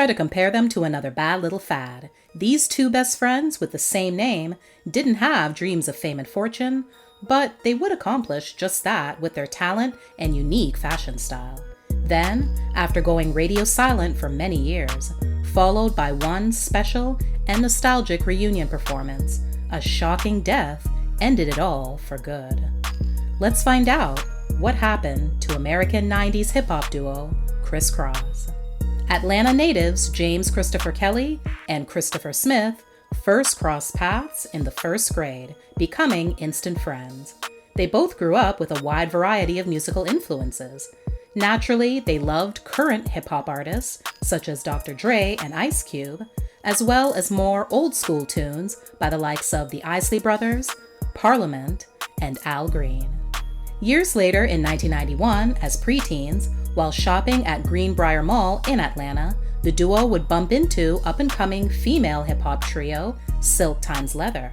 try to compare them to another bad little fad. These two best friends with the same name didn't have dreams of fame and fortune, but they would accomplish just that with their talent and unique fashion style. Then, after going radio silent for many years, followed by one special and nostalgic reunion performance, a shocking death ended it all for good. Let's find out what happened to American 90s hip-hop duo Kris Kross. Atlanta natives James Christopher Kelly and Christopher Smith first crossed paths in the first grade, becoming instant friends. They both grew up with a wide variety of musical influences. Naturally, they loved current hip-hop artists such as Dr. Dre and Ice Cube, as well as more old-school tunes by the likes of the Isley Brothers, Parliament, and Al Green. Years later, in 1991, as preteens, while shopping at Greenbrier Mall in Atlanta, the duo would bump into up-and-coming female hip-hop trio Silk Times Leather.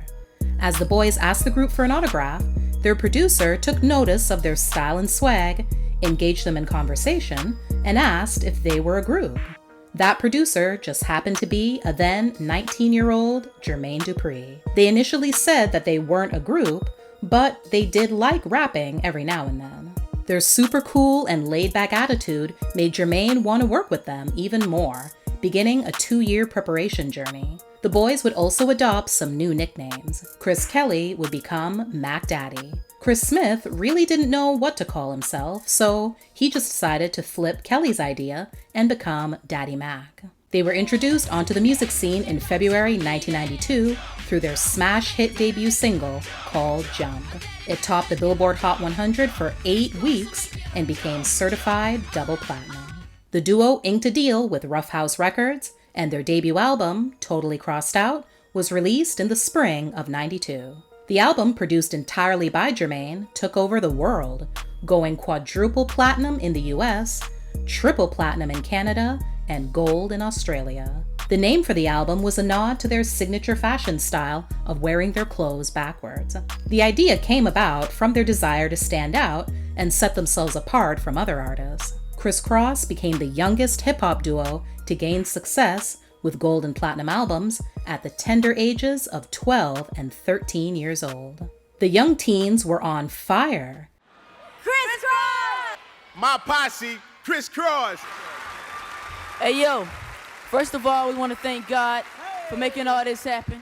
As the boys asked the group for an autograph, their producer took notice of their style and swag, engaged them in conversation, and asked if they were a group. That producer just happened to be a then 19-year-old Jermaine Dupri. They initially said that they weren't a group, but they did like rapping every now and then. Their super cool and laid-back attitude made Jermaine want to work with them even more, beginning a 2-year preparation journey. The boys would also adopt some new nicknames. Chris Kelly would become Mac Daddy. Chris Smith really didn't know what to call himself, so he just decided to flip Kelly's idea and become Daddy Mac. They were introduced onto the music scene in February 1992 through their smash hit debut single called Jump. It topped the Billboard Hot 100 for 8 weeks and became certified double platinum. The duo inked a deal with Rough House Records, and their debut album, Totally Crossed Out, was released in the spring of '92. The album, produced entirely by Jermaine, took over the world, going quadruple platinum in the US, triple platinum in Canada, and gold in Australia. The name for the album was a nod to their signature fashion style of wearing their clothes backwards. The idea came about from their desire to stand out and set themselves apart from other artists. Kris Kross became the youngest hip-hop duo to gain success with gold and platinum albums at the tender ages of 12 and 13 years old. The young teens were on fire. Kris Kross! My posse, Kris Kross. Hey yo, first of all, we want to thank God for making all this happen.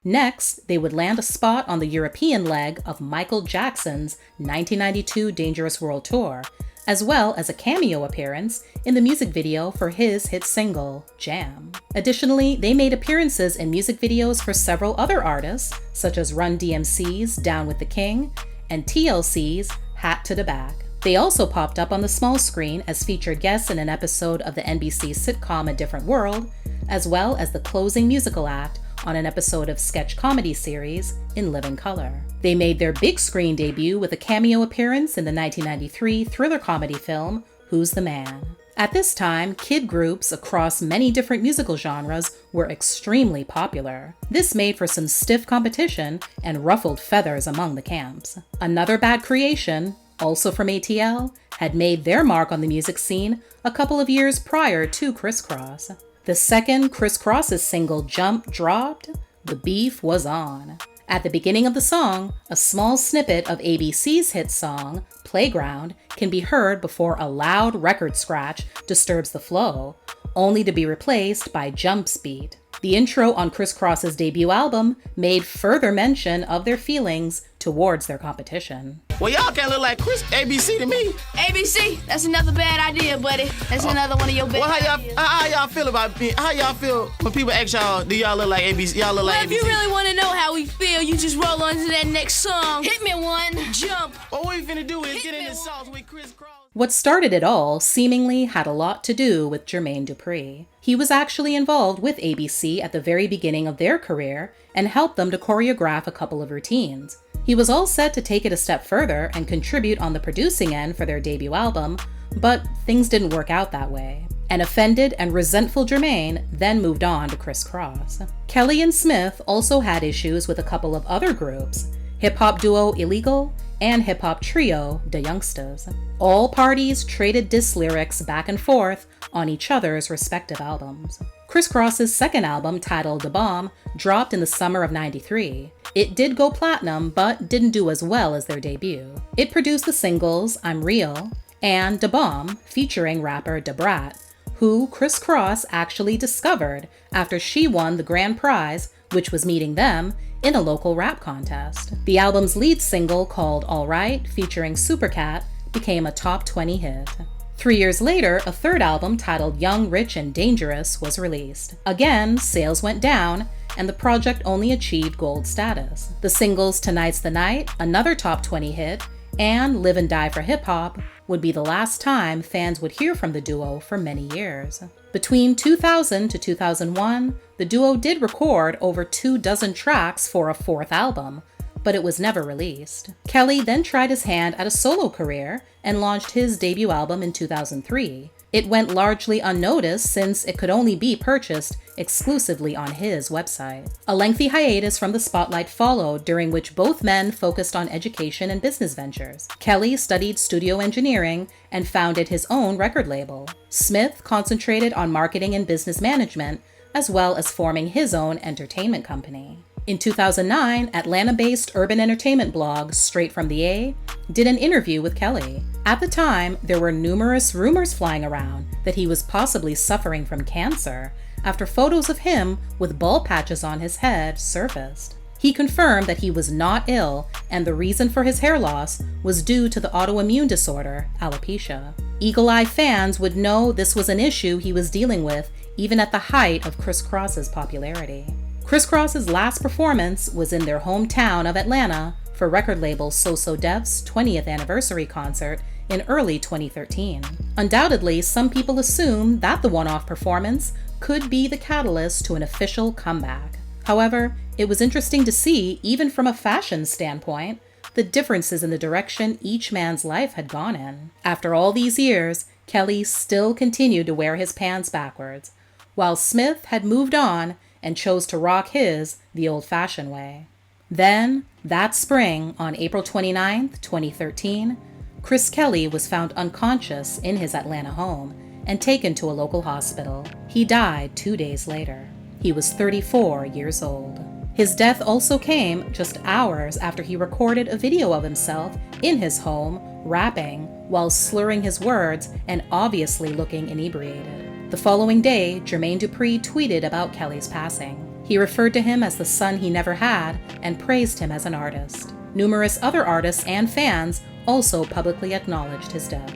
Next, they would land a spot on the European leg of Michael Jackson's 1992 Dangerous World Tour, as well as a cameo appearance in the music video for his hit single, Jam. Additionally, they made appearances in music videos for several other artists, such as Run DMC's Down with the King and TLC's Hat to the Back. They also popped up on the small screen as featured guests in an episode of the NBC sitcom A Different World, as well as the closing musical act on an episode of sketch comedy series In Living Color. They made their big screen debut with a cameo appearance in the 1993 thriller comedy film Who's the Man? At this time, kid groups across many different musical genres were extremely popular. This made for some stiff competition and ruffled feathers among the camps. Another bad creation, also from ATL, had made their mark on the music scene a couple of years prior to Kris Kross. The second Kris Kross's single Jump dropped, the beef was on. At the beginning of the song, a small snippet of ABC's hit song, Playground, can be heard before a loud record scratch disturbs the flow, only to be replaced by Jump's beat. The intro on Kris Kross's debut album made further mention of their feelings towards their competition. Well, y'all can't look like Chris ABC to me. ABC? That's another bad idea, buddy. That's another one of your bad ideas. How y'all feel about me? How y'all feel when people ask y'all, do y'all look like ABC? Y'all look like ABC? If you really want to know how we feel, you just roll on to that next song. Hit me one. Jump. Well, what we finna do is get in the sauce with Kris Kross. What started it all seemingly had a lot to do with Jermaine Dupri. He was actually involved with ABC at the very beginning of their career and helped them to choreograph a couple of routines. He was all set to take it a step further and contribute on the producing end for their debut album, but things didn't work out that way. An offended and resentful Jermaine then moved on to Kris Kross. Kelly and Smith also had issues with a couple of other groups. hip-hop duo Illegal, and hip-hop trio Da Youngsters. All parties traded diss lyrics back and forth on each other's respective albums. Kris Kross's second album, titled Da Bomb, dropped in the summer of '93. It did go platinum, but didn't do as well as their debut. It produced the singles I'm Real and Da Bomb, featuring rapper Da Brat, who Kris Kross actually discovered after she won the grand prize, which was meeting them in a local rap contest. The album's lead single, called All Right, featuring Supercat, became a top 20 hit. 3 years later, a third album titled Young, Rich, and Dangerous was released. Again, sales went down, and the project only achieved gold status. The singles Tonight's the Night, another top 20 hit, and Live and Die for Hip Hop would be the last time fans would hear from the duo for many years. Between 2000 to 2001, the duo did record over 24 tracks for a fourth album, but it was never released. Kelly then tried his hand at a solo career and launched his debut album in 2003. It went largely unnoticed since it could only be purchased exclusively on his website. A lengthy hiatus from the spotlight followed, during which both men focused on education and business ventures. Kelly studied studio engineering and founded his own record label. Smith concentrated on marketing and business management, as well as forming his own entertainment company. In 2009, Atlanta-based urban entertainment blog Straight from the A did an interview with Kelly. At the time, there were numerous rumors flying around that he was possibly suffering from cancer after photos of him with bald patches on his head surfaced. He confirmed that he was not ill, and the reason for his hair loss was due to the autoimmune disorder, alopecia. Eagle Eye fans would know this was an issue he was dealing with even at the height of Kris Kross's popularity. Kris Kross's last performance was in their hometown of Atlanta for record label So So Def's 20th anniversary concert in early 2013. Undoubtedly, some people assume that the one-off performance could be the catalyst to an official comeback. However, it was interesting to see, even from a fashion standpoint, the differences in the direction each man's life had gone in. After all these years, Kelly still continued to wear his pants backwards, while Smith had moved on and chose to rock his the old-fashioned way. Then, that spring, on April 29, 2013, Kris Kelly was found unconscious in his Atlanta home and taken to a local hospital. He died 2 days later. He was 34 years old. His death also came just hours after he recorded a video of himself in his home rapping while slurring his words and obviously looking inebriated. The following day, Jermaine Dupri tweeted about Kelly's passing. He referred to him as the son he never had and praised him as an artist. Numerous other artists and fans also publicly acknowledged his death.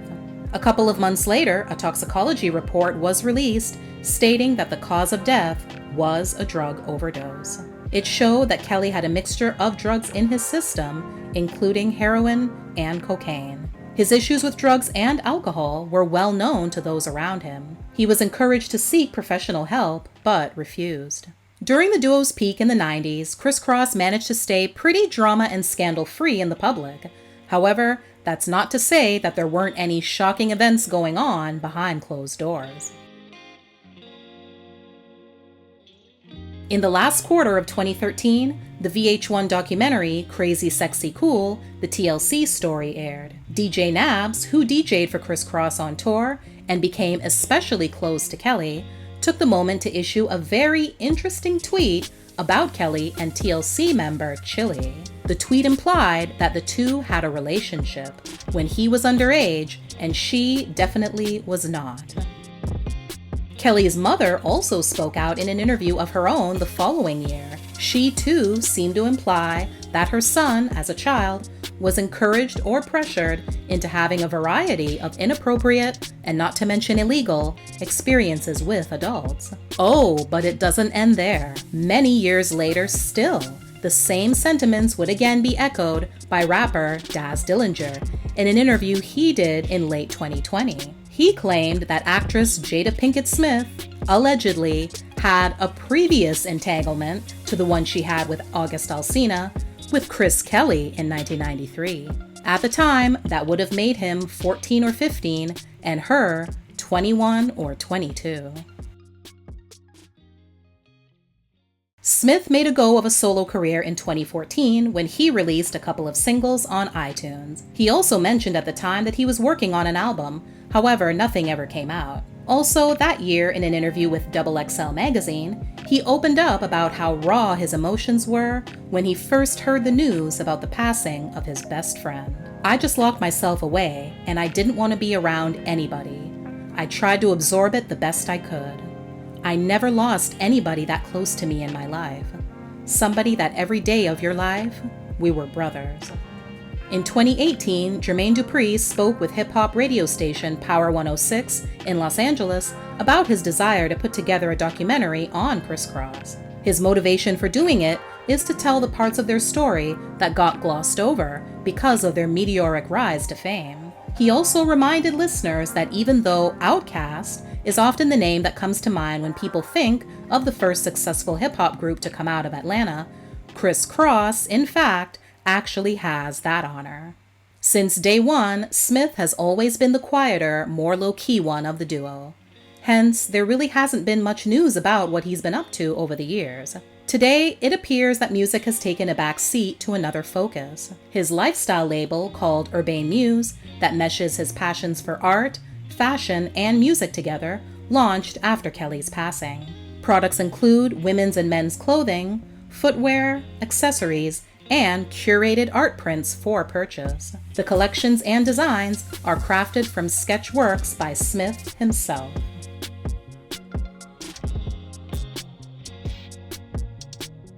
A couple of months later, a toxicology report was released stating that the cause of death was a drug overdose. It showed that Kelly had a mixture of drugs in his system, including heroin and cocaine. His issues with drugs and alcohol were well known to those around him. He was encouraged to seek professional help, but refused. During the duo's peak in the 90s, Kris Kross managed to stay pretty drama and scandal-free in the public. However, that's not to say that there weren't any shocking events going on behind closed doors. In the last quarter of 2013, the VH1 documentary Crazy Sexy Cool, the TLC story aired. DJ Nabs, who DJ'd for Kris Kross on tour and became especially close to Kelly, took the moment to issue a very interesting tweet about Kelly and TLC member Chili. The tweet implied that the two had a relationship when he was underage and she definitely was not. Kelly's mother also spoke out in an interview of her own the following year. She too seemed to imply that her son, as a child, was encouraged or pressured into having a variety of inappropriate, and not to mention illegal, experiences with adults. Oh, but it doesn't end there. Many years later still, the same sentiments would again be echoed by rapper Daz Dillinger in an interview he did in late 2020. He claimed that actress Jada Pinkett Smith allegedly had a previous entanglement to the one she had with August Alsina with Kris Kelly in 1993. At the time, that would have made him 14 or 15 and her 21 or 22. Smith made a go of a solo career in 2014 when he released a couple of singles on iTunes. He also mentioned at the time that he was working on an album, however, nothing ever came out. Also, that year, in an interview with XXL magazine, he opened up about how raw his emotions were when he first heard the news about the passing of his best friend. "I just locked myself away, and I didn't want to be around anybody. I tried to absorb it the best I could. I never lost anybody that close to me in my life. Somebody that every day of your life, we were brothers." In 2018, Jermaine Dupri spoke with hip-hop radio station Power 106 in Los Angeles about his desire to put together a documentary on Kris Kross. His motivation for doing it is to tell the parts of their story that got glossed over because of their meteoric rise to fame. He also reminded listeners that even though Outkast is often the name that comes to mind when people think of the first successful hip-hop group to come out of Atlanta, Kris Kross, in fact, actually has that honor. Since day one, Smith has always been the quieter, more low-key one of the duo. Hence, there really hasn't been much news about what he's been up to over the years. Today, it appears that music has taken a back seat to another focus. His lifestyle label, called Urbane Muse, that meshes his passions for art, fashion, and music together, launched after Kelly's passing. Products include women's and men's clothing, footwear, accessories, and curated art prints for purchase. The collections and designs are crafted from sketch works by Smith himself.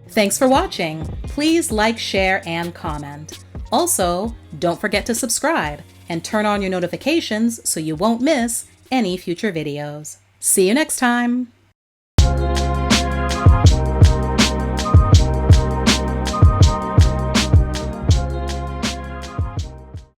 Thanks for watching. Please like, share, and comment. Also, don't forget to subscribe and turn on your notifications so you won't miss any future videos. See you next time.